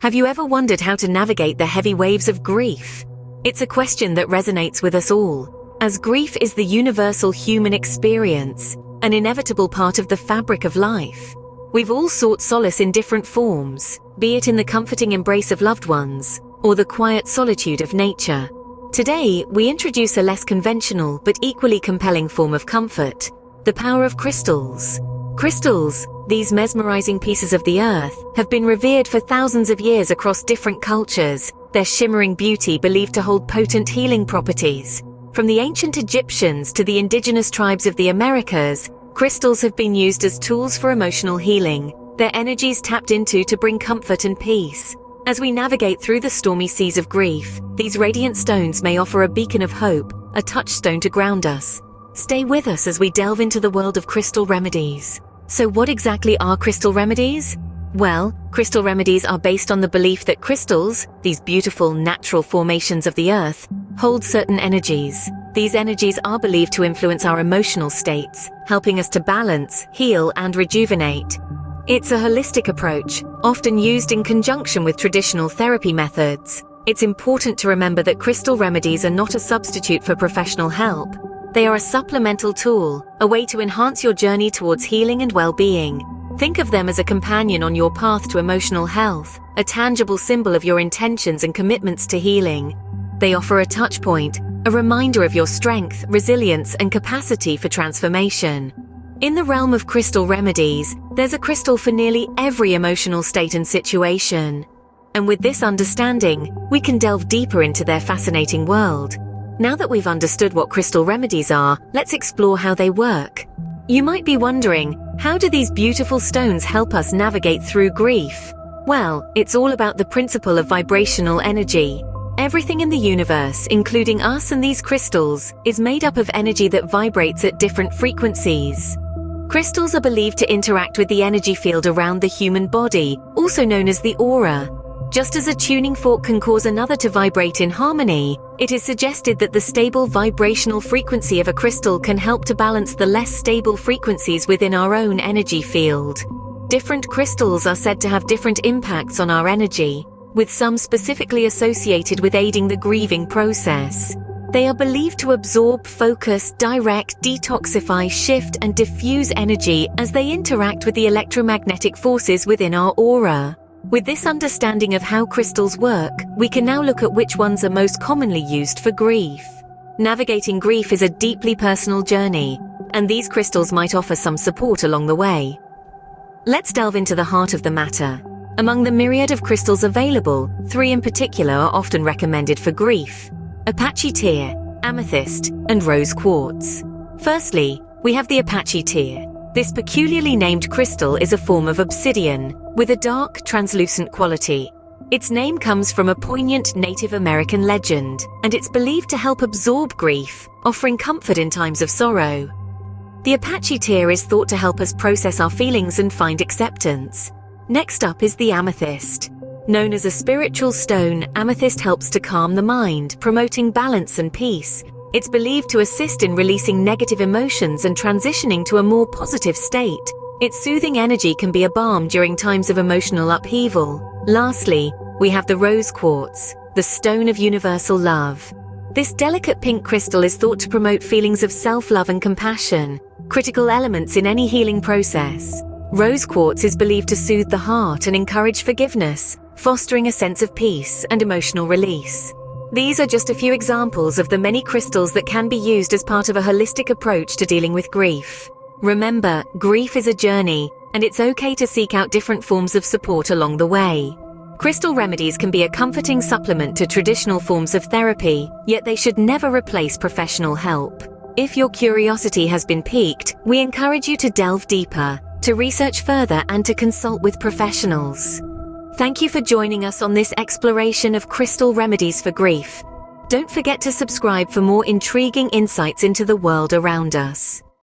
Have you ever wondered how to navigate the heavy waves of grief? It's a question that resonates with us all, as grief is the universal human experience, an inevitable part of the fabric of life. We've all sought solace in different forms, be it in the comforting embrace of loved ones, or the quiet solitude of nature. Today, we introduce a less conventional but equally compelling form of comfort, the power of crystals. Crystals, these mesmerizing pieces of the earth, have been revered for thousands of years across different cultures, their shimmering beauty believed to hold potent healing properties. From the ancient Egyptians to the indigenous tribes of the Americas, crystals have been used as tools for emotional healing, their energies tapped into to bring comfort and peace. As we navigate through the stormy seas of grief, these radiant stones may offer a beacon of hope, a touchstone to ground us. Stay with us as we delve into the world of crystal remedies. So what exactly are crystal remedies? Well, crystal remedies are based on the belief that crystals, these beautiful natural formations of the earth, hold certain energies. These energies are believed to influence our emotional states, helping us to balance, heal, and rejuvenate. It's a holistic approach, often used in conjunction with traditional therapy methods. It's important to remember that crystal remedies are not a substitute for professional help. They are a supplemental tool, a way to enhance your journey towards healing and well-being. Think of them as a companion on your path to emotional health, a tangible symbol of your intentions and commitments to healing. They offer a touch point, a reminder of your strength, resilience, and capacity for transformation. In the realm of crystal remedies, there's a crystal for nearly every emotional state and situation. And with this understanding, we can delve deeper into their fascinating world. Now that we've understood what crystal remedies are, let's explore how they work. You might be wondering, how do these beautiful stones help us navigate through grief? Well, it's all about the principle of vibrational energy. Everything in the universe, including us and these crystals, is made up of energy that vibrates at different frequencies. Crystals are believed to interact with the energy field around the human body, also known as the aura. Just as a tuning fork can cause another to vibrate in harmony, it is suggested that the stable vibrational frequency of a crystal can help to balance the less stable frequencies within our own energy field. Different crystals are said to have different impacts on our energy, with some specifically associated with aiding the grieving process. They are believed to absorb, focus, direct, detoxify, shift, and diffuse energy as they interact with the electromagnetic forces within our aura. With this understanding of how crystals work, we can now look at which ones are most commonly used for grief. Navigating grief is a deeply personal journey, and these crystals might offer some support along the way. Let's delve into the heart of the matter. Among the myriad of crystals available, 3 in particular are often recommended for grief: Apache tear, amethyst, and rose quartz. Firstly, we have the Apache tear. This peculiarly named crystal is a form of obsidian, with a dark, translucent quality. Its name comes from a poignant Native American legend, and it's believed to help absorb grief, offering comfort in times of sorrow. The Apache tear is thought to help us process our feelings and find acceptance. Next up is the amethyst. Known as a spiritual stone, amethyst helps to calm the mind, promoting balance and peace. It's believed to assist in releasing negative emotions and transitioning to a more positive state. Its soothing energy can be a balm during times of emotional upheaval. Lastly, we have the rose quartz, the stone of universal love. This delicate pink crystal is thought to promote feelings of self-love and compassion, critical elements in any healing process. Rose quartz is believed to soothe the heart and encourage forgiveness, fostering a sense of peace and emotional release. These are just a few examples of the many crystals that can be used as part of a holistic approach to dealing with grief. Remember, grief is a journey, and it's okay to seek out different forms of support along the way. Crystal remedies can be a comforting supplement to traditional forms of therapy, yet they should never replace professional help. If your curiosity has been piqued, we encourage you to delve deeper, to research further, and to consult with professionals. Thank you for joining us on this exploration of crystal remedies for grief. Don't forget to subscribe for more intriguing insights into the world around us.